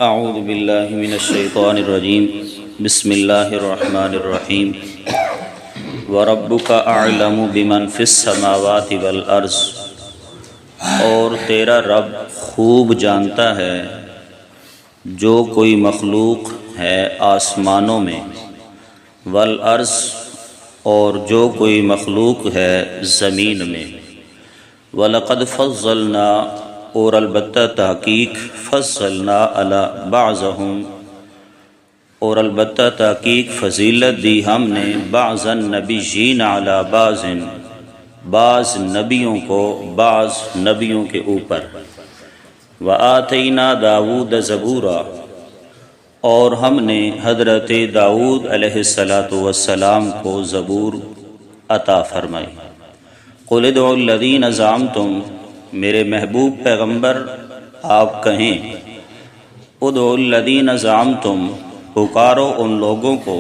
اعوذ باللہ من الشیطان الرجیم بسم اللہ الرحمن الرحیم وَرَبُّكَ أَعْلَمُ بِمَنْ فِي السَّمَاوَاتِ وَالْأَرْضِ، اور تیرا رب خوب جانتا ہے جو کوئی مخلوق ہے آسمانوں میں، والارض، اور جو کوئی مخلوق ہے زمین میں، وَلَقَدْ فَضَّلْنَا، اور البتہ تحقیق، فضلنا علی بعضہم، اور البتہ تحقیق فضیلت دی ہم نے بعض النبیین علی بعض نبیوں کو بعض نبیوں کے اوپر، وآتینا داود زبورا، اور ہم نے حضرت داؤد علیہ السلام کو زبور عطا فرمائی۔ قل ادعوا الذین زعمتم، میرے محبوب پیغمبر آپ کہیں، ادعوا الذین زعمتم، پکارو ان لوگوں کو،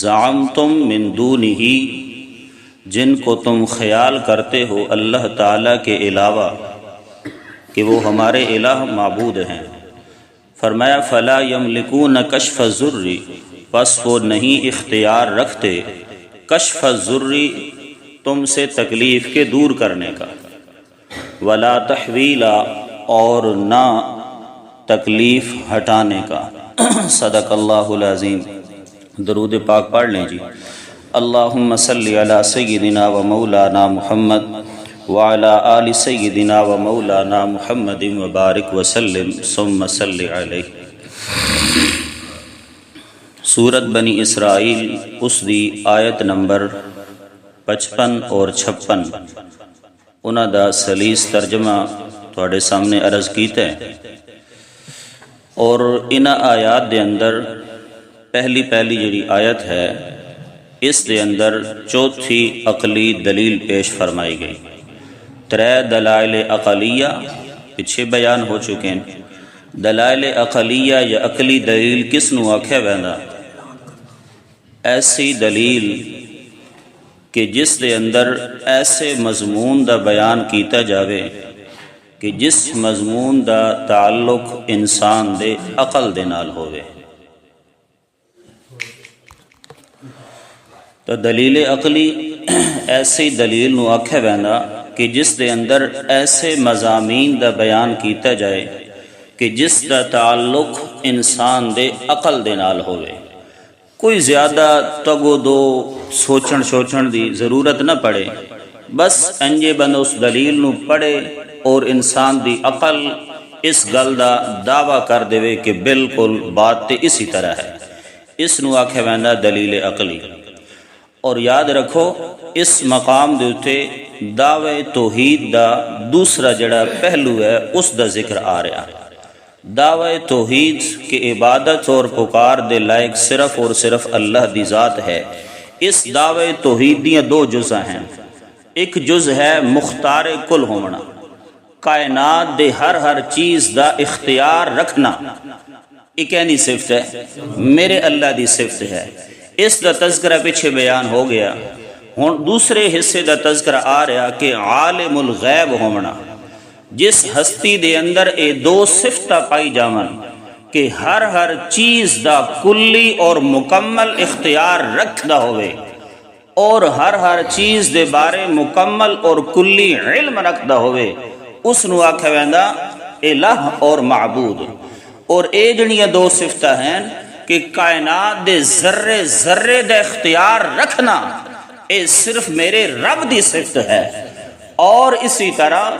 زعمتم من دونہ، جن کو تم خیال کرتے ہو اللہ تعالیٰ کے علاوہ کہ وہ ہمارے الہ معبود ہیں۔ فرمایا فلا یملکون کشف الضر، پس وہ نہیں اختیار رکھتے کشف الضر، تم سے تکلیف کے دور کرنے کا، ولا تحویلا، اور نہ تکلیف ہٹانے کا۔ صدق اللہ العظیم۔ درود پاک پڑھ لیں جی۔ اللہم صلی علی سیدنا و مولانا محمد وعلی آل سیدنا و مولانا محمد وبارک وسلم ثم صلی علیہ۔ سورت بنی اسرائیل اس دی آیت نمبر 55 اور 56 انہاں دا سلیس ترجمہ تواڈے سامنے عرض کیتا ہے، اور انہاں آیات دے اندر پہلی جڑی آیت ہے اس دے اندر چوتھی عقلی دلیل پیش فرمائی گئی۔ 3 دلائل عقلیہ پیچھے بیان ہو چکے ہیں۔ دلائل عقلیہ یا عقلی دلیل کس نو آکھیا ویندا؟ ایسی دلیل کہ جس دے اندر ایسے مضمون دا بیان کیتا جاوے کہ جس مضمون دا تعلق انسان دے عقل دے نال ہووے۔ تو دلیل عقلی ایسی دلیل نو آکھیا ویندا کہ جس دے اندر ایسے مضامین دا بیان کیتا جائے کہ جس دا تعلق انسان دے عقل دے نال ہووے، کوئی زیادہ تگو دو سوچن دی ضرورت نہ پڑے، بس انجے بند اس دلیل نو پڑھے اور انسان دی عقل اس گل دا دعویٰ کر دے کہ بالکل بات تے اسی طرح ہے۔ اس نو آکھیا ویندا دلیل عقلی۔ اور یاد رکھو اس مقام دے اتے دعوی توحید دا دوسرا جڑا پہلو ہے اس دا ذکر آ رہا۔ دعوی توحید کہ عبادت اور پکار دے لائق صرف اور صرف اللہ دی ذات ہے، اس دعوی توحید دیاں 2 جزء ہیں۔ ایک جز ہے مختار کل ہونا، کائنات دے ہر چیز دا اختیار رکھنا، ایک اینی صفت ہے، میرے اللہ دی صفت ہے۔ اس دا تذکرہ پیچھے بیان ہو گیا، ہن دوسرے حصے دا تذکرہ آ رہا کہ عالم الغیب ہونا، جس ہستی دے اندر اے 2 صفتہ پائی جاون کہ ہر چیز دا کلی اور مکمل اختیار رکھدا ہوئے، اور ہر چیز دے بارے مکمل اور کلی علم رکھدا ہوئے، اس نو آکھیا ویندا الہ اور معبود۔ اور اے جڑیاں 2 صفتہ ہیں کہ کائنات دے ذرے دا اختیار رکھنا، اے صرف میرے رب دی صفت ہے، اور اسی طرح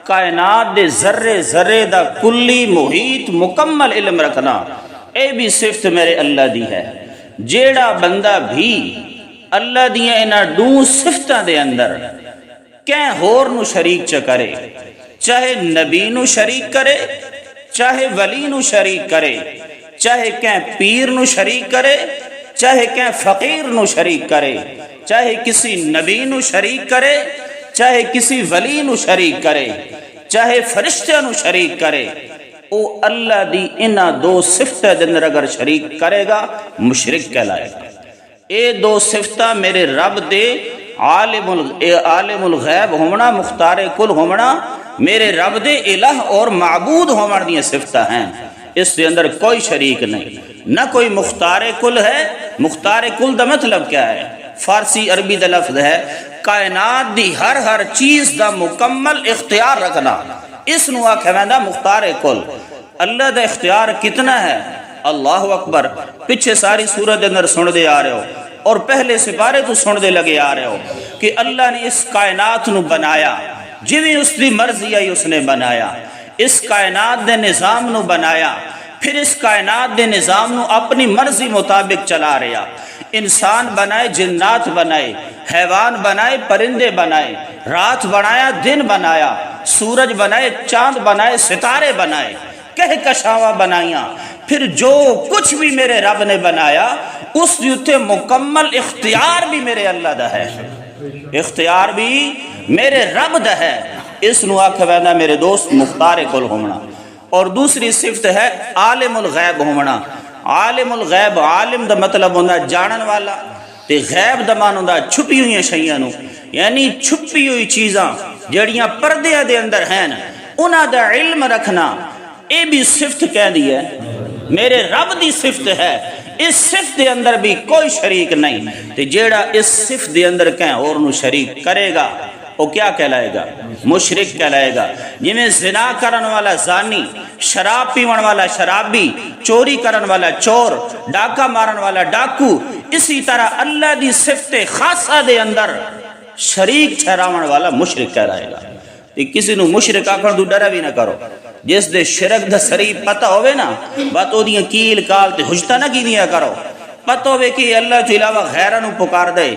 کائنات دے ذرے دا کلی محیط مکمل علم رکھنا، اے بھی صفت میرے اللہ دی ہے۔ جیڑا بندہ بھی اللہ دیاں انہاں 2 صفتاں دے اندر کہیں ہور نو شریک چ کرے، چاہے نبی نو شریک کرے، چاہے ولی نو شریک کرے، چاہے کہیں پیر نو شریک کرے، چاہے کہیں فقیر نو شریک کرے، چاہے کسی نبی نو شریک کرے، چاہے کسی ولی نو شریک کرے، چاہے فرشتہ نو شریک کرے، او اللہ دی انہاں 2 صفتہ دے اندر اگر شریک کرے گا مشرک کہلائے گا۔ اے 2 صفتہ میرے رب دے عالم الغیب ہونا، مختار کل ہونا، میرے رب دے الہ اور معبود ہون دیاں صفتاں ہیں۔ اس کے اندر کوئی شریک نہیں، نہ کوئی مختار کل ہے۔ مختار کل دا مطلب کیا ہے؟ فارسی عربی دا لفظ ہے کائنات دی ہر چیز دا مکمل اختیار رکھنا، اس نو آکھیا ویندا مختار کل۔ اللہ دا اختیار کتنا ہے؟ اللہ اکبر، پیچھے ساری سورت اندر سن دے آ رہے ہو اور پہلے سپارے تو سن دے لگے آ رہے ہو کہ اللہ نے اس کائنات نو بنایا، جویں اس دی مرضی آئی اس نے بنایا، اس کائنات دے نظام نو بنایا، پھر اس کائنات دے نظام نو اپنی مرضی مطابق چلا رہا۔ انسان بنائے، جنات بنائے، حیوان بنائے، پرندے بنائے، رات بنایا، دن بنایا، سورج بنائے، چاند بنائے، ستارے بنائے، کہکشاواں بنائیاں، پھر جو کچھ بھی میرے رب نے بنایا اس دیتے مکمل اختیار بھی میرے اللہ دا ہے، اختیار بھی میرے رب دا ہے۔ اس نو آکھیا ویندا میرے دوست مختار کل ہونا۔ اور دوسری صفت ہے عالم الغیب ہونا۔ عالم الغیب، عالم دا مطلب ہوندا جانن والا، تے غیب دا مان ہوندا چھپی ہوئی شیاں نو، یعنی چھپی ہوئی چیزاں جڑیاں پردے دے اندر ہیں انہاں دا علم رکھنا، اے بھی صفت کہہ دی ہے، میرے رب دی صفت ہے۔ اس صفت دے اندر بھی کوئی شریک نہیں، تے جیڑا اس صفت دے اندر کہیں اور نو شریک کرے گا وہ کیا کہلائے گا؟ مشرک کہلائے گا۔ جویں زنا کرن والا زانی، شراب پیون والا شرابی، چوری کرن والا چور، ڈاکہ مارن والا ڈاکو، اسی طرح اللہ دی صفت خاصہ دے اندر شریک ٹھہراون والا مشرک کہلائے گا۔ کسی نو مشرک آکھن تو ڈرا بھی نہ کرو، جس دے شرک دا سری پتہ ہوئے نا بات او دیاں کیل کال تے حجتہ نہ کی دیا کرو، پتہ ہوئے کہ اللہ تو علاوہ غیرہ نو پکار دے،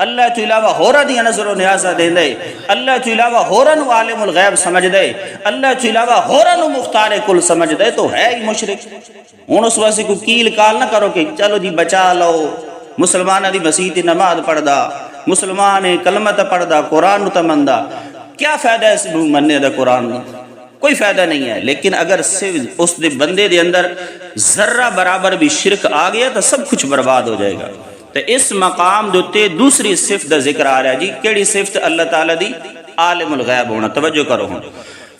اللہ تو علاوہ ہورا دیا نظر و نیازہ دے دے، اللہ تو علاوہ ہورا نو عالم الغیب سمجھ دے، اللہ تو علاوہ ہورا نو مختار کل سمجھ دے، تو ہے ہی مشرک۔ ہن اس واسطے کو کیل کال نہ کرو کہ چلو جی بچا لو، مسلمانہ دی مسیح نماز پڑھ دا، مسلمان کلمہ تا پڑھ دا، قرآن تا مندہ، کیا فائدہ ہے اس مننے دا قرآن نو؟ کوئی فائدہ نہیں ہے۔ لیکن اگر اس دے بندے دے اندر ذرہ برابر بھی شرک آ گیا تو سب کچھ برباد ہو جائے گا۔ تو اس مقام دوتے دوسری صفت دا ذکر آ رہا ہے جی، کیڑی صفت؟ اللہ تعالیٰ دی عالم الغیب ہونا۔ توجہ کرو ہوں،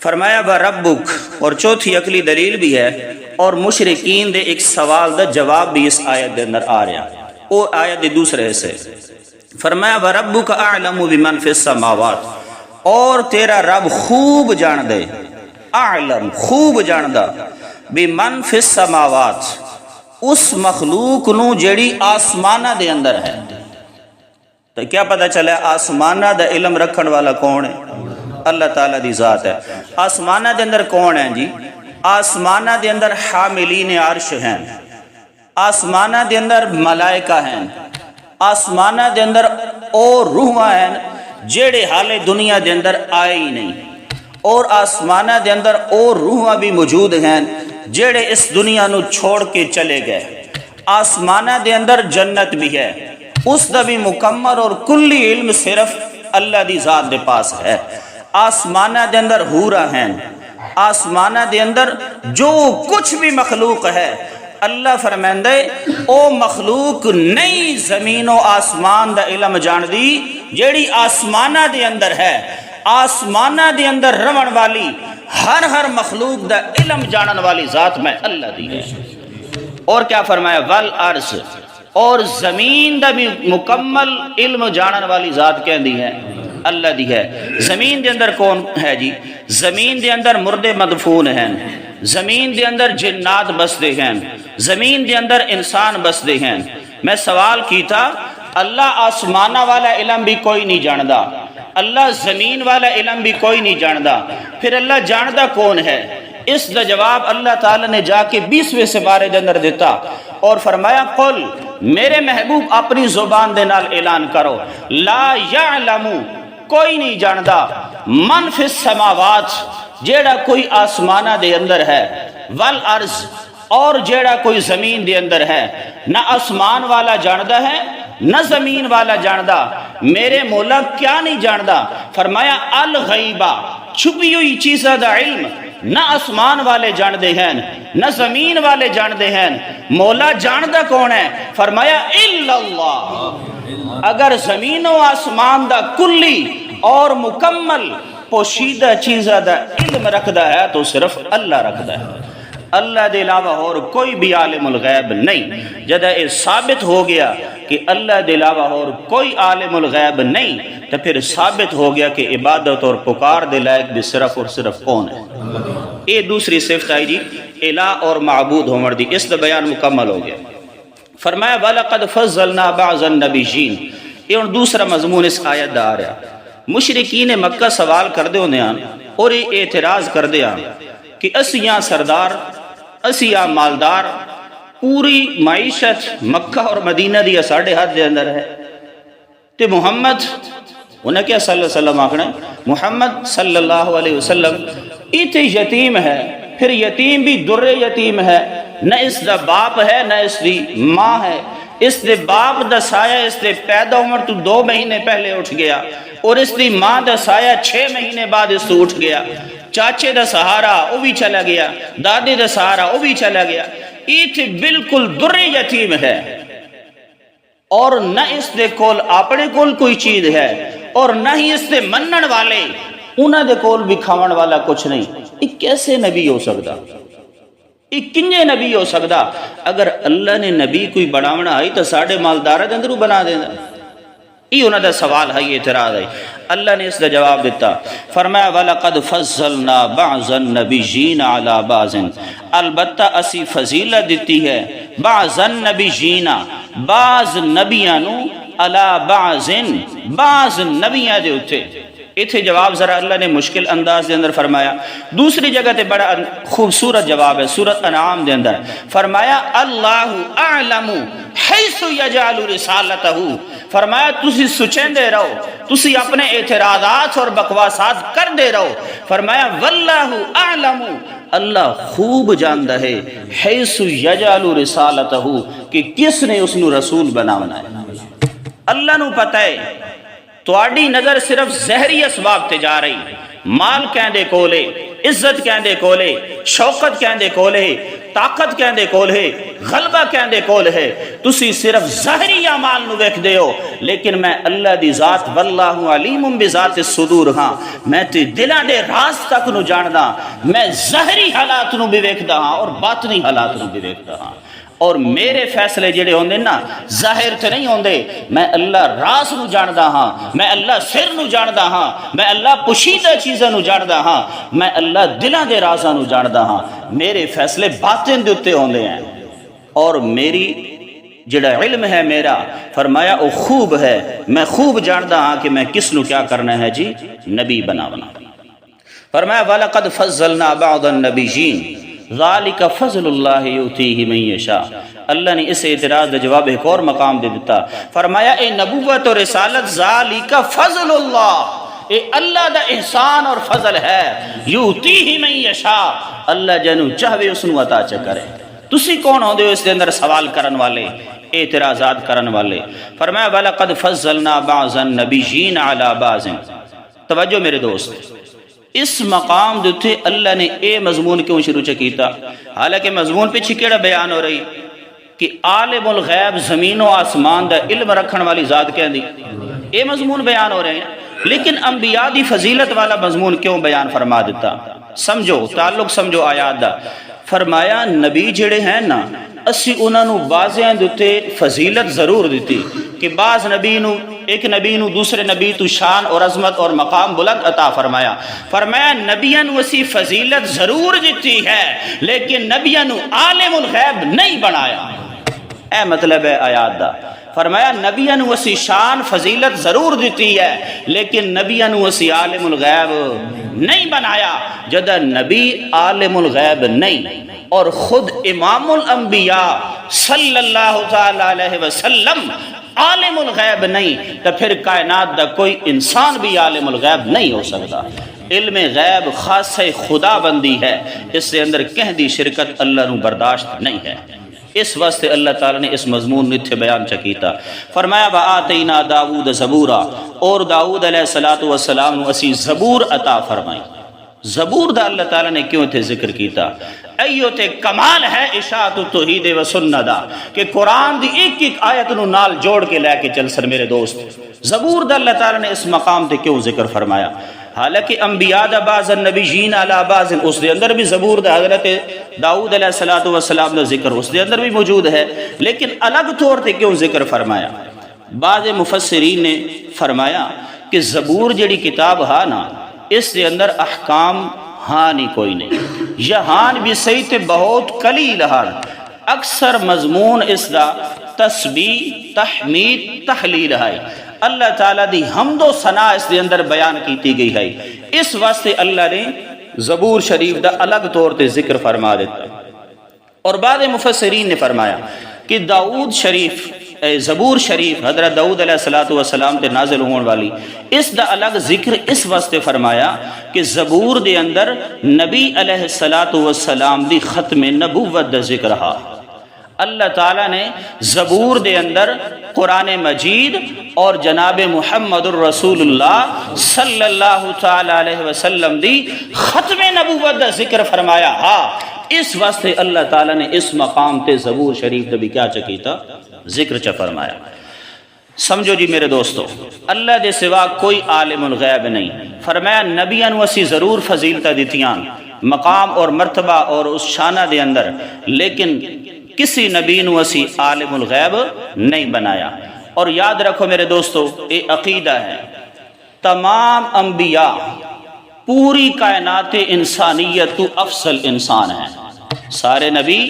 فرمایا بربک، اور چوتھی عقلی دلیل بھی ہے اور مشرکین دے ایک سوال دا جواب بھی اس آیت دے اندر آ رہا ہے۔ وہ آیت دے دوسرے سے فرمایا بربک اعلم بمن فی السماوات، اور تیرا رب خوب جان دے، اعلم خوب جاندہ، بمن فی السماوات، اس مخلوق نو جڑی آسمانہ دے اندر ہے۔ تو کیا پتہ چلے آسمانہ دا علم رکھن والا کون ہے؟ اللہ تعالیٰ دی ذات ہے۔ آسمانہ دے اندر کون ہے جی؟ آسمانہ دے اندر حاملین عرش ہیں، آسمانہ دے اندر ملائکہ ہیں، آسمانہ دے اندر اور روحاں ہیں جیڑے حالے دنیا دے اندر آئے ہی نہیں، اور آسمانہ دے اندر اور روحاں بھی موجود ہیں جیڑے اس دنیا نو چھوڑ کے چلے گئے۔ آسمانہ دے اندر جنت بھی ہے، اس دا بھی مکمل اور کلی علم صرف اللہ دی ذات دے پاس ہے۔ آسمانہ دے اندر حورا ہیں، آسمانہ دے اندر جو کچھ بھی مخلوق ہے، اللہ فرمائندے او مخلوق نئی زمین و آسمان دا علم جان دی جیڑی آسمانہ دے اندر ہے۔ آسمانہ دے اندر رون والی ہر مخلوق دا علم جانن والی ذات میں اللہ دی ہے۔ اور کیا فرمایا؟ والارض، اور زمین دا بھی مکمل علم جانن والی ذات کہندی ہے اللہ دی ہے۔ زمین دے اندر کون ہے جی؟ زمین دے اندر مردے مدفون ہیں، زمین دے اندر جنات بستے ہیں، زمین دے اندر انسان بستے ہیں۔ میں سوال کیتا اللہ آسمانہ والا علم بھی کوئی نہیں جاندا، اللہ زمین والا علم بھی کوئی نہیں جاندا، پھر اللہ جاندا کون ہے؟ اس دا جواب اللہ تعالیٰ نے جا کے 20ویں سپارے دے اندر دیتا اور فرمایا قل، میرے محبوب اپنی زبان دے نال اعلان کرو، لا یعلم، کوئی نہیں جاندا، من فی السماوات، جیڑا کوئی آسمانہ دے اندر ہے، والارض، اور جیڑا کوئی زمین دے اندر ہے۔ نہ آسمان والا جاندا ہے نہ زمین والا جاندا، میرے مولا کیا نہیں جاندا؟ فرمایا الغیبہ، چھپی ہوئی چیزہ دا علم نہ آسمان والے جاندے ہیں نہ زمین والے جاندے ہیں، مولا جاندا کون ہے؟ فرمایا الا اللہ، اگر زمین و آسمان دا کلی اور مکمل پوشیدہ چیزہ دا علم رکھدا ہے تو صرف اللہ رکھدا ہے۔ اللہ دے علاوہ اور کوئی بھی عالم الغیب نہیں۔ جدہ یہ ثابت ہو گیا کہ اللہ دے علاوہ اور کوئی عالم الغیب نہیں تو پھر ثابت ہو گیا کہ عبادت اور پکار دے لائق بھی صرف اور صرف کون ہے؟ یہ دوسری صفت آئی جی الہ اور معبود ہومر دی، اس دا بیان مکمل ہو گیا۔ فرمایا وَلَقَدْ فَضَّلْنَا بَعْضَ النَّبِيِّينَ، یہ اور دوسرا مضمون اس آیت دا آ رہا۔ مشرکین مکہ سوال کر دے ہونے آن اور یہ اعتراض کر دے آن کہ اسی یہاں سردار، اسی یہاں مالدار، پوری معیشت مکہ اور مدینہ دیا ساڑھے ہاتھ دے اندر ہے، تے محمد انہیں کیا صلی اللہ علیہ وسلم آکھنا ہے، محمد صلی اللہ علیہ وسلم ایتے یتیم ہے، پھر یتیم بھی در یتیم ہے، نہ اس دا باپ ہے نہ اس دی ماں ہے، اس دے باپ دا سایہ اس دے پیدا عمر تو 2 مہینے پہلے اٹھ گیا اور اس دی ماں دا سایہ 6 مہینے بعد اس تو اٹھ گیا، چاچے دا سہارا وہ بھی چلا گیا، دادے دا سہارا وہ بھی چلا گیا، ایتھے بالکل در یتیم ہے اور نہ اس دے کول اپنے کول کوئی چیز ہے اور نہ ہی اس دے منن والے انہاں دے کول بھی کھاون والا کچھ نہیں۔ یہ کیسے نبی ہو سکتا؟ یہ کنجے نبی ہو سکتا؟ اگر اللہ نے نبی کوئی بڑھاونا آئی تو ساڑھے مالدارہ دے اندروں بنا دینا۔ یہ انہاں دا سوال ہے، یہ اعتراض ہے۔ اللہ نے اس دا جواب دیتا، فرمایا وَلَقَدْ فَضَّلْنَا بَعْضَ النَّبِيِّينَ عَلَى بَعْضٍ، البتہ اسی فضیلت دیتی ہے بعض النبیین، بعض نبیانو علی بعض، بعض نبیان دے اتے۔ اتھے جواب ذرا اللہ نے مشکل انداز دے اندر فرمایا۔ دوسری جگہ تے بڑا خوبصورت جواب ہے سورۃ انعام دے اندر، فرمایا اللہ اعلم حیث یجعل رسالتہ، فرمایا تسی سچندے رہو، تسی اپنے اعتراضات اور بکواسات کر دے رہو، فرمایا واللہ اعلم، اللہ خوب جاندہ ہے حیث یجعل رسالتہ کہ کس نے اس نو رسول بناونا ہے۔ اللہ نو پتہ ہے تواڈی نظر صرف زہری اسباب تے جا رہی، مال کہندے کولے، عزت کہندے کولے، شوقت کہندے کولے، طاقت کہندے کول ہے، غلبہ کہندے کول ہے، تسی صرف ظاہری اعمال نو ویکھ دے ہو، لیکن میں اللہ دی ذات واللہ علیم بذات الصدور ہاں، میں تے دلاں دے راز تک نو جاندا، میں ظاہری حالات نو بھی ویکھدا ہاں اور باطنی حالات نو بھی ویکھدا ہاں، اور میرے فیصلے جڑے ہوندے نا ظاہر تے نہیں ہوندے، میں اللہ راز نو جاندا ہاں، میں اللہ سر نو جاندا ہاں، میں اللہ پوشیدہ چیزاں نو جاندا ہاں، میں اللہ دلاں دے رازاں نو جاندا ہاں، میرے فیصلے باطن دے اوتے ہوندے ہیں، اور میری جڑا علم ہے میرا، فرمایا او خوب ہے، میں خوب جاندا ہاں کہ میں کس نو کیا کرنا ہے جی نبی بناونا۔ فرمایا وَلَقَدْ فَضَّلْنَا بَعْضَ النَّبِيِّينَ ذالک فضل اللہ یؤتیہ من یشاء۔ اللہ نے اس اعتراض کا جواب ایک اور مقام دے دیتا، فرمایا اے نبوت اور رسالت ذالک فضل اللہ، اے اللہ دا احسان اور فضل ہے، یؤتیہ من یشاء، اللہ جنو چاہوے اس نو عطا کرے۔ تسی کون ہوندے ہو اس دے اندر سوال کرن والے، اعتراضات کرن والے؟ فرمایا وَلَقَدْ فَضَّلْنَا بَعْضَ النَّبِيِّينَ عَلَى بَعْضٍ۔ توجہ میرے دوست، اس مقام دیتے اللہ نے اے مضمون کیوں شروع کیتا؟ حالانکہ مضمون پہ چھکیڑا بیان ہو رہی کہ عالم الغیب زمین و آسمان دا علم رکھن والی ذات کہہ دی، اے مضمون بیان ہو رہے ہیں، لیکن انبیاء دی فضیلت والا مضمون کیوں بیان فرما دیتا؟ سمجھو، تعلق سمجھو آیات دا۔ فرمایا نبی جڑے ہیں نا، اسی انہاں نو بازیاں دیتے فضیلت ضرور دیتی کہ بعض نبی نو، ایک نبی نو دوسرے نبی تو شان اور عظمت اور مقام بلند عطا فرمایا۔ فرمایا نبیاں نو اسی فضیلت ضرور دیتی ہے لیکن نبیاں نو عالم الغیب نہیں بنایا، اے مطلب ہے آیات دا۔ فرمایا نبیاں نو اسی شان فضیلت ضرور دیتی ہے لیکن نبیاں نو اسی عالم الغیب نہیں بنایا۔ جدہ نبی عالم الغیب نہیں اور خود امام الانبیاء صلی اللہ تعالی علیہ وسلم عالم الغیب نہیں، تو پھر کائنات دا کوئی انسان بھی عالم الغیب نہیں ہو سکتا۔ علم غیب خاص خدا بندی ہے، اس سے اندر کہہ دی شرکت اللہ نو برداشت نہیں ہے۔ اس واسطے اللہ تعالیٰ نے اس مضمون نتھے بیان چکیتا۔ فرمایا وَآتَيْنَا داود زبورا، اور داود علیہ السلام نو اسی زبور عطا فرمائی۔ زبور دا اللہ تعالیٰ نے کیوں تھے ذکر کیتا؟ ایو تے کمال ہے اشاعت توحید و سنت دا کہ قرآن دی ایک ایک آیت نو نال جوڑ کے لے کے چل سر میرے دوست۔ زبور دا اللہ تعالیٰ نے اس مقام تے کیوں ذکر فرمایا؟ حالانکہ انبیاء دا بعض النبیین علی بعض، اس دے اندر بھی زبور دا حضرت داؤد علیہ السلام دا ذکر اس دے اندر بھی موجود ہے، لیکن الگ طور تے کیوں ذکر فرمایا؟ بعض مفسرین نے فرمایا کہ زبور جڑی کتاب ہا نا، اس دے اندر احکام ہاں نہیں کوئی نہیں، یہاں بھی صحیح تے بہت قلیل ہان، اکثر مضمون اس دا تسبیح، تحمید، تحلیل ہے، اللہ تعالیٰ دی حمد و ثنا اس دے اندر بیان کیتی گئی ہے، اس واسطے اللہ نے زبور شریف دا الگ طور تے ذکر فرما دیتا۔ اور بعض مفسرین نے فرمایا کہ داؤد شریف، زبور شریف حضرت داؤد علیہ السلام تے نازل ہون والی، اس دا الگ ذکر اس واسطے فرمایا کہ زبور دے اندر نبی علیہ السلام دی ختم نبوت دا ذکر ہا۔ اللہ تعالیٰ نے زبور دے اندر قرآن مجید اور جناب محمد الرسول اللہ صلی اللہ تعالی علیہ وسلم دی ختم نبوت دا ذکر فرمایا ہا، اس واسطے اللہ تعالیٰ نے اس مقام تے زبور شریف دا بھی کیا چکیتا؟ ذکر چا فرمایا۔ سمجھو جی میرے دوستو، اللہ دے سوا کوئی عالم الغیب نہیں، فرمایا نبیان وسی ضرور فضیلتہ دیتیان، مقام اور مرتبہ اور اس شانہ دے اندر، لیکن کسی نبی نو اسی عالم الغیب نہیں بنایا۔ اور یاد رکھو میرے دوستو، یہ عقیدہ ہے، تمام انبیاء پوری کائنات انسانیت تو افضل انسان ہیں، سارے نبی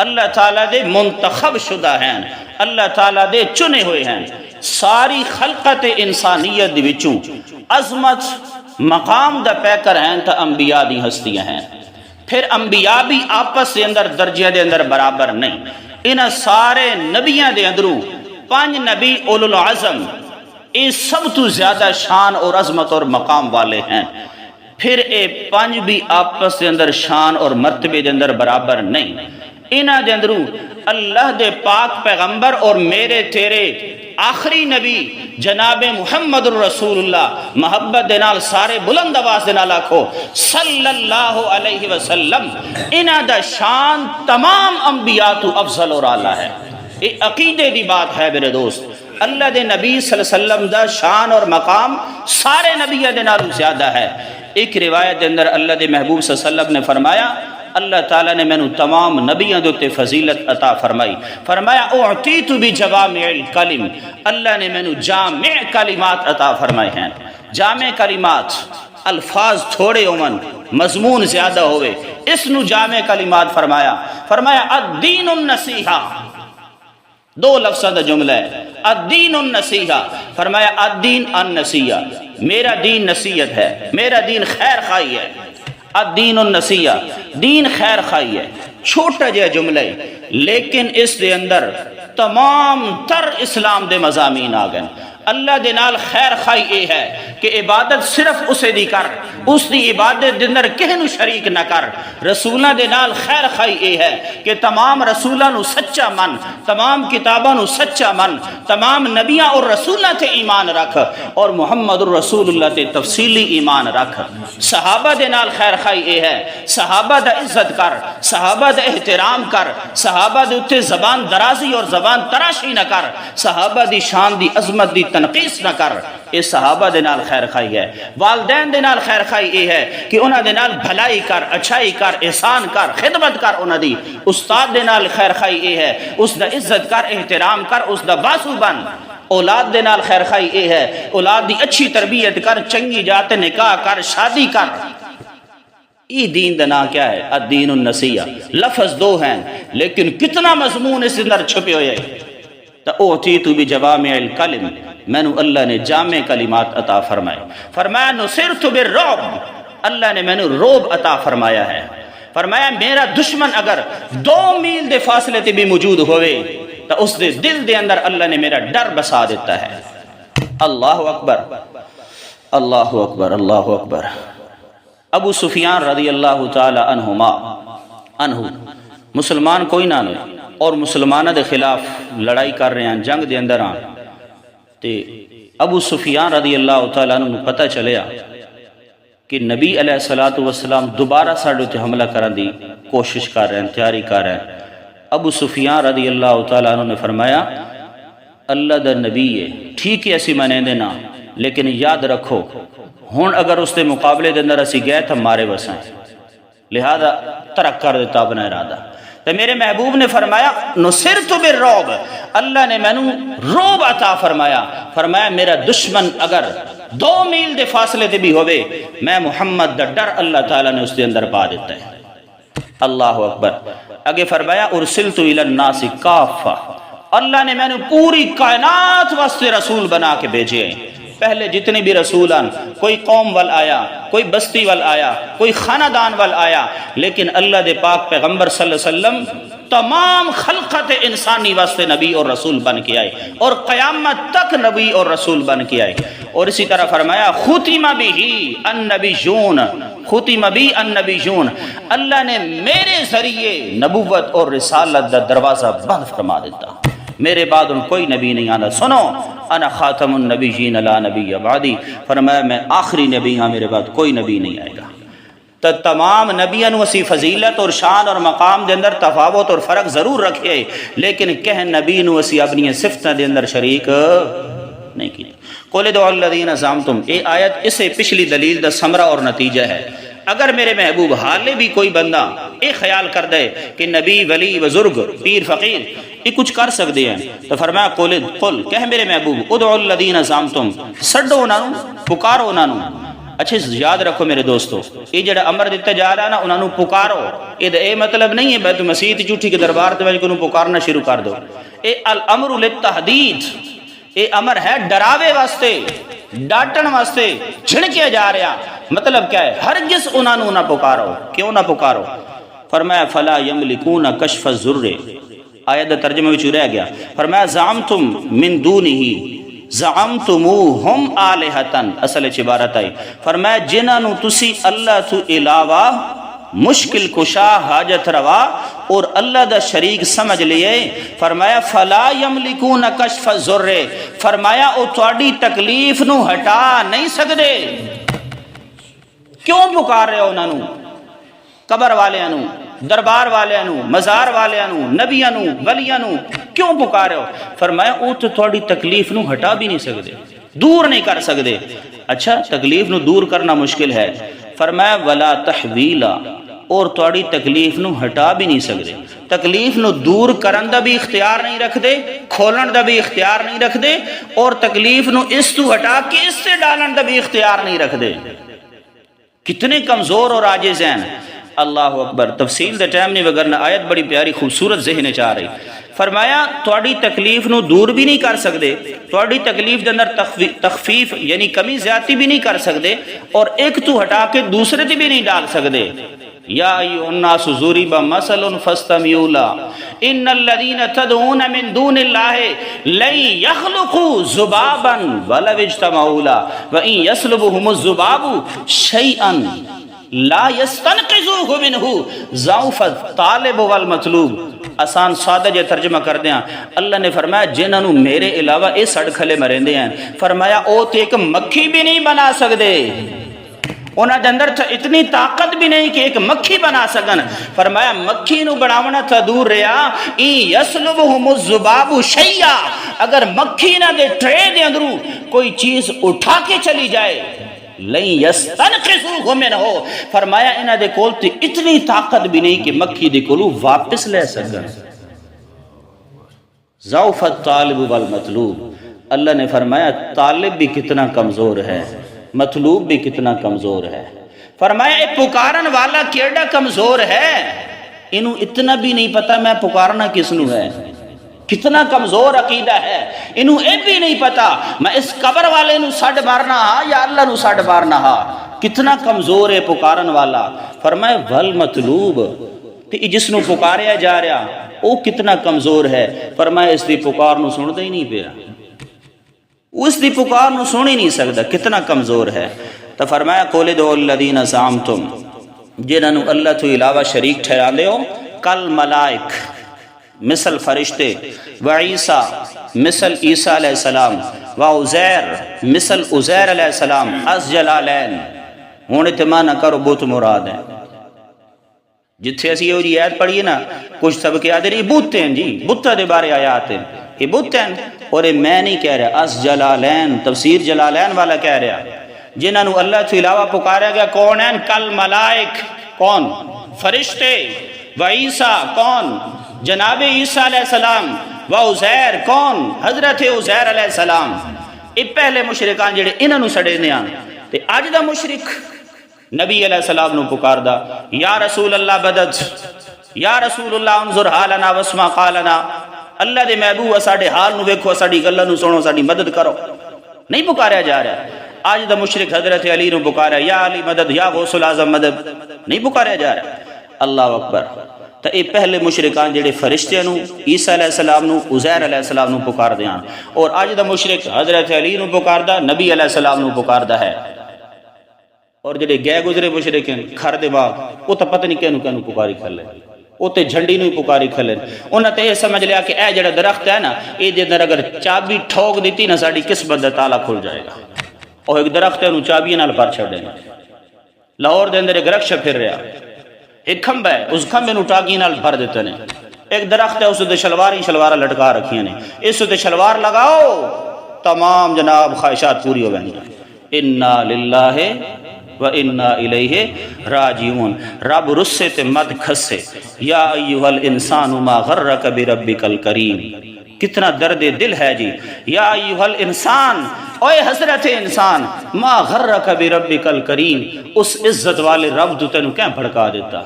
اللہ تعالیٰ دے منتخب شدہ ہیں، اللہ تعالیٰ دے چنے ہوئے ہیں، ساری خلقت انسانیت دی وچوں عظمت مقام دا پیکر ہیں تا انبیاء دی ہستیاں ہیں۔ پھر انبیاء بھی آپس دے اندر درجے دے اندر برابر نہیں، انہاں سارے نبیاں دے اندروں 5 نبی اولو العظم یہ سب تو زیادہ شان اور عظمت اور مقام والے ہیں، پھر اے 5 بھی آپس دے اندر شان اور مرتبے دے اندر برابر نہیں، انہاں دے اندروں اللہ دے پاک پیغمبر اور میرے تیرے آخری نبی جناب محمد الرسول اللہ، محبت دے نال سارے بلند آواز دے نال آکھو صلی اللہ علیہ وسلم، انہاں دا شان تمام انبیاء تو افضل اور اعلیٰ ہے۔ یہ عقیدے دی بات ہے میرے دوست، اللہ دے نبی صلی اللہ علیہ وسلم دا شان اور مقام سارے نبیوں دے نالوں زیادہ ہے۔ ایک روایت دے اندر اللہ دے محبوب صلی اللہ علیہ وسلم نے فرمایا، اللہ تعالیٰ نے میں تمام نبیوں دے فضیلت عطا فرمائی، فرمایا اعطیت بجوامع الکلم، اللہ نے میں جامع کلمات عطا فرمائے ہیں۔ جامع کلمات، الفاظ تھوڑے ہومن مضمون زیادہ ہوئے، اس نو جامع کلمات فرمایا۔ فرمایا الدین النصیحہ، 2 لفظوں دا جملہ ہے، الدین النصیحہ، فرمایا الدین النصیحہ، میرا دین نصیحت ہے، میرا دین خیر خواہی ہے۔ الدین النصیحہ، دین خیر خواہی ہے، چھوٹا جہا جملہ ہے، لیکن اس دے اندر تمام تر اسلام دے مضامین آ گئے۔ اللہ دے نال خیر خواہی اے ہے کہ عبادت صرف اسے دی کر، اس دی عبادت دے اندر کہیں نو شریک نہ کر۔ رسولہ دے نال خیر خواہی اے ہے کہ تمام رسولہ نو سچا من، تمام کتابہ نو سچا من، تمام نبیاں اور رسولہ تے ایمان رکھ، اور محمد الرسول اللہ تے تفصیلی ایمان رکھ۔ صحابہ دے نال خیر خواہی اے ہے، صحابہ دا عزت کر، صحابہ دا احترام کر، صحابہ دے اتے زبان درازی اور زبان تراشی نہ کر، صحابہ دی شان دی عظمت دی تنقیص نہ کر، اے صحابہ دے نال خیر خواہی ہے۔ والدین دے نال خیر خواہی اے ہے کہ انہاں دے نال بھلائی کر، اچھائی کر، احسان کر، خدمت کر انہاں دی۔ استاد دے نال خیر خواہی اے ہے، اس دا عزت کر، احترام کر، اس دا بازو بن۔ اولاد دے نال خیر خواہی اے ہے، اولاد دی اچھی تربیت کر، چنگی جات نکاح کر، شادی کر۔ یہ دین دا نام کیا ہے؟ الدین النصیحہ۔ لفظ 2 ہیں لیکن کتنا مضمون اس اندر چھپے ہوئے۔ اعطیت بجوامع الکلم، میں نے اللہ نے جامع کلمات عطا فرمائے۔ فرمایا نصرت بالرعب، اللہ نے میں نے رعب عطا فرمایا ہے۔ فرمایا میرا دشمن اگر 2 میل دے فاصلے تے بھی موجود ہوئے تو اس دے دل دے اندر اللہ نے میرا ڈر بسا دیتا ہے۔ اللہ اکبر، اللہ اکبر، اللہ اکبر۔ ابو سفیان رضی اللہ تعالی عنہ مسلمان کوئی نہ ہوئے اور مسلمانہ دے خلاف لڑائی کر رہے ہیں، جنگ دے اندر آن تے ابو سفیان رضی اللہ تعالیٰ عنہ پتہ چلیا کہ نبی علیہ السلام دوبارہ ساڑھے تے حملہ کرن دی کوشش کر رہے ہیں، تیاری کر رہے ہیں۔ ابو سفیان رضی اللہ تعالیٰ عنہ نے فرمایا اللہ دا نبی ہے، ٹھیک ہے اسی مانے دینا، لیکن یاد رکھو ہن اگر اس کے مقابلے دے اندر اسی گئے تو مارے وسائیں، لہذا ترک کر دیتا اپنا ارادہ۔ تو میرے محبوب نے فرمایا نصرت بالرعب، اللہ نے میں روب عطا فرمایا، فرمایا میرا دشمن اگر 2 میل دے فاصلے تے بھی ہوئے، میں محمد دا ڈر اللہ تعالیٰ نے اس کے اندر پا دیتا ہے۔ اللہ اکبر۔ اگے فرمایا ارسلت الی الناس کافہ، اللہ نے میں نے پوری کائنات واسطے رسول بنا کے بھیجے ہیں۔ پہلے جتنے بھی رسول آن، کوئی قوم وال آیا، کوئی بستی وال آیا، کوئی خاندان وال آیا، لیکن اللہ دے پاک پیغمبر صلی اللہ علیہ وسلم تمام خلقت انسانی واسطے نبی اور رسول بن کے آئے، اور قیامت تک نبی اور رسول بن کے آئے۔ اور اسی طرح فرمایا ختم بہ النبیون، ختم بہ النبیون، اللہ نے میرے ذریعے نبوت اور رسالت دا دروازہ بند فرما دیتا، میرے بعد ان کوئی نبی نہیں آنا۔ سنو انا خاتم النبیین لا نبی بعدی، فرمایا میں آخری نبی ہاں، میرے بعد کوئی نبی نہیں آئے گا۔ تو تمام نبیوں اسی فضیلت اور شان اور مقام دے اندر تفاوت اور فرق ضرور رکھے، لیکن کہ نبی نو اسی اپنی صفتہ دے اندر شریک نہیں کی۔ قل ادعوا الذین زعمتم، اے آیت اسے پچھلی دلیل دا ثمرہ اور نتیجہ ہے۔ اگر میرے محبوب حالے بھی کوئی بندہ یہ خیال کر دے کہ نبی ولی بزرگ پیر فقیر یہ کچھ کر سکتے ہیں، تو فرمایا قل کہہ میرے محبوب ادعوا الذین زعمتم، سڈو انہاں نو، پکارو انہاں نو۔ اچھا یاد رکھو میرے دوستو، یہ جڑا امر دیتا جا رہا ہے نا انہاں نو پکارو، یہ مطلب نہیں ہے بیت مسیح جھوٹی کے دربار تے وچ کو پکارنا شروع کر دو۔ اے الامر للتحدید، یہ امر ہے ڈراوے واسطے، ڈانٹن واسطے، جھڑکیا جا رہا۔ مطلب کیا ہے؟ ہرگز انہاں نو نہ پکارو۔ کیوں نہ پکارو؟ فرمایا فلا یملکون کشف الضر، آیت دا ترجمہ وچ رہ گیا۔ فرمایا زعمتم من دونہ، زعمتموہم آلہتن، اصل عبارت آئی۔ فرمایا جنہاں نو تسی اللہ تو علاوہ مشکل کشا، حاجت روا اور اللہ دا شریک سمجھ لیے، فرمایا فلا یملکون کشف الضر، فرمایا او تواڈی تکلیف نو ہٹا نہیں سکدے۔ کیوں پکار رہے ہو انہاں نو؟ قبر والیاں نو، دربار والیاں نو، مزار والیاں نو، نبیاں نو، ولیاں نو کیوں پکار رہے ہو؟ فرمایا او تو تواڈی تکلیف نو ہٹا بھی نہیں سکدے، دور نہیں کر سکدے۔ اچھا تکلیف نو دور کرنا مشکل ہے، فرمایا ولا تحویلا، اور تواڈی تکلیف نو ہٹا بھی نہیں سکدے، تکلیف نو دور کرن دا بھی اختیار نہیں رکھ دے، کھولن دا بھی اختیار نہیں رکھ دے، اور تکلیف نو اس تو ہٹا کے اس سے ڈالن دا بھی اختیار نہیں رکھ دے۔ کتنے کمزور اور عاجز ہیں۔ اللہ اکبر۔ تفصیل دے ٹائم نہیں، وگرنہ آیت بڑی پیاری خوبصورت ذہن چاہ رہی۔ فرمایا تواڈی تکلیف نو دور بھی نہیں کر سکدے، تواڈی تکلیف دے اندر تخفیف یعنی کمی زیادتی بھی نہیں کر سکدے، اور ایک تو ہٹا کے دوسرے تے بھی نہیں ڈال سکدے۔ یا ایھا الناس ضرب مثل فاستمعوا له ان الذين تدعون من دون الله لن يخلقوا ذبابا ولو اجتمعوا له وان يسلبهم الذباب شيئا لا يستنقذوه منه ضعف الطالب والمطلوب۔ آسان سادہ جے ترجمہ کر دیاں، اللہ نے فرمایا جنہاں نو میرے علاوہ اے سڑ کھلے مریندے ہیں، فرمایا او تے ایک مکھی بھی نہیں بنا سکدے، انہاں دے اندر اتنی طاقت بھی نہیں کہ ایک مکھی بنا سکن۔ فرمایا مکھی نو بناونا تا دور رہا، این یسلبہم الذباب شیئا، اگر مکھی نہ دے ٹرے دے اندروں کوئی چیز اٹھا کے چلی جائے، لن یستنقذوہ منہ، فرمایا انہاں دے کول تے اتنی طاقت بھی نہیں کہ مکھی دے کولوں واپس لے سکن۔ ضعف الطالب والمطلوب، اللہ نے فرمایا طالب بھی کتنا کمزور ہے، مطلوب بھی کتنا کمزور ہے۔ فرمایا اے پکارن والا کیڑا کمزور ہے، انہوں اتنا بھی نہیں پتا میں پکارنا کس نو ہے، کتنا کمزور عقیدہ ہے، انہوں اے بھی نہیں پتا میں اس قبر والے نو سڈ مارنا ہاں یا اللہ نو سڈ مارنا ہاں، کتنا کمزور ہے پکارن والا۔ فرمایا والمطلوب، جس نو پکاریا جا رہا وہ کتنا کمزور ہے۔ فرمایا اس دی پکار نو سندا ہی نہیں پیا، اس دی پکار نو سن ہی نہیں سکتا، کتنا کمزور ہے۔ تو فرمایا قل ادعوا الذین زعمتم، جنہاں نو اللہ تو علاوہ شریک ٹھہراندے ہو، کل ملائک مثل فرشتے، و عیسیٰ مثل عیسیٰ علیہ السلام، و عزیر مثل عزیر علیہ السلام، از جلالین، ہونے تمہاں نہ کرو بت مراد ہے۔ جتھے اسی یہ آیت پڑھیے نا کچھ سب کے آدھے یہ بوتے ہیں جی، بتہ دے بارے آیات ہیں، یہ بت ہیں، اور یہ میں نہیں کہہ رہا، اس جلالین تفسیر جلالین والا کہہ رہا، جنہاں نو اللہ تو علاوہ پکارا گیا کون ہیں؟ کل ملائک، کون؟ فرشتے، و عیسیٰ، کون؟ جناب عیسیٰ علیہ السلام، و عزیر، کون؟ حضرت عزیر علیہ السلام۔ یہ پہلے مشرکان جڑے انہاں نو سڑے نے آن تے اج دا مشرک نبی علیہ السلام نو پکار دا، یا رسول اللہ بدد، یا رسول اللہ انظر حالنا واسمع قالنا، اللہ دے محبوب ساڈے حال نو ویکھو، ساڈی گلاں نو سنو، ساڈی مدد کرو۔ نہیں پکاریا جا رہا۔ آج دا مشرک حضرت علی نو پکارا، یا علی مدد، یا غوث العظم مدد، نہیں پکاریا جا رہا۔ اللہ اکبر۔ تو یہ پہلے مشرکان جڑے فرشتے نو، عیسیٰ علیہ السلام نو، عزیر علیہ السلام نو پکار دیاں، اور آج دا مشرک حضرت علی نو پکار دا، نبی علیہ السلام نو پکار دا ہے۔ اور جڑے گئے گزرے مشرک ہیں کھر دے باغ، وہ تو پتہ نہیں کینو کینو پکاری کھلے، وہ تے جھنڈی نو ہی پکاری کھلے، انہاں تے یہ سمجھ لیا کہ اے جڑا درخت ہے نا، یہ دے اندر اگر چابی ٹھوک دیتی نا ساڈی قسمت دا تالا کھل جائے گا۔ اور ایک درخت ہے انہوں چابیاں نال بھر چھڑ دینا۔ لاہور دے اندر ایک رکشہ پھر رہا، ایک کھمبا ہے، اس کھمبے نو ٹاگی نال بھر دیتے ہیں۔ ایک درخت ہے، اس تے شلوار ہی شلوار لٹکا رکھی ہیں، اس تے شلوار لگاؤ تمام جناب خواہشات پوری ہو گئی۔ انا للہ و انا الیہ راجعون۔ رب رسے تے مد کھسے، یا ایھا الانسان ما غرک بربک الکریم۔ کتنا درد دل ہے جی، یا ایھا الانسان، اوے حضرت انسان، ما غرک بربک الکریم، اس عزت والے رب تو تینوں کیا بھڑکا دیتا؟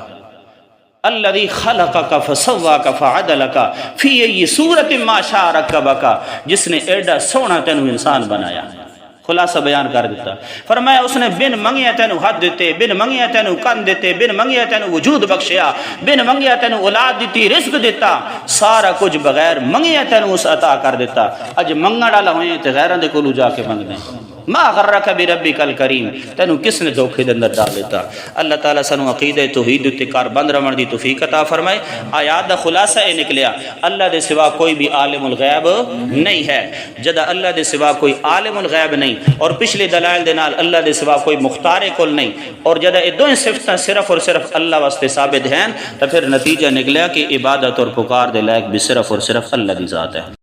الذی خلقک فسواک فعدلک فی ای صورت ما شاء رکبک، جس نے ایڈا سونا تینوں انسان بنایا۔ خلاصہ بیان کر دیتا، فرمایا اس نے بن منگیا تینوں ہاتھ دیتے، بن منگیا تینوں کن دیتے، بن منگیا تینوں وجود بخشیا، بن منگیا تینوں اولاد دیتی، رزق دیتا، سارا کچھ بغیر منگیا تینوں اس عطا کر دیتا۔ اج منگا ڈالا ہوئے تے غیران دے کولو جا کے منگ دیں۔ ما غرک بربک الکریم، تینوں کس نے دھوکے دے اندر ڈال دیتا؟ اللہ تعالیٰ سانو عقیدہ توحید تے کار بند رمن دی توفیق عطا فرمائے۔ آیات دا خلاصہ یہ نکلیا، اللہ دے سوا کوئی بھی عالم الغیب نہیں ہے۔ جدا اللہ دے سوا کوئی عالم الغیب نہیں، اور پچھلے دلائل دے نال اللہ دے سوا کوئی مختار کل نہیں، اور جدا یہ دو صفتاں صرف اور صرف اللہ واسطے ثابت ہیں، تو پھر نتیجہ نکلیا کہ عبادت اور پکار دے لائق بھی صرف اور صرف اللہ دی ذات ہے۔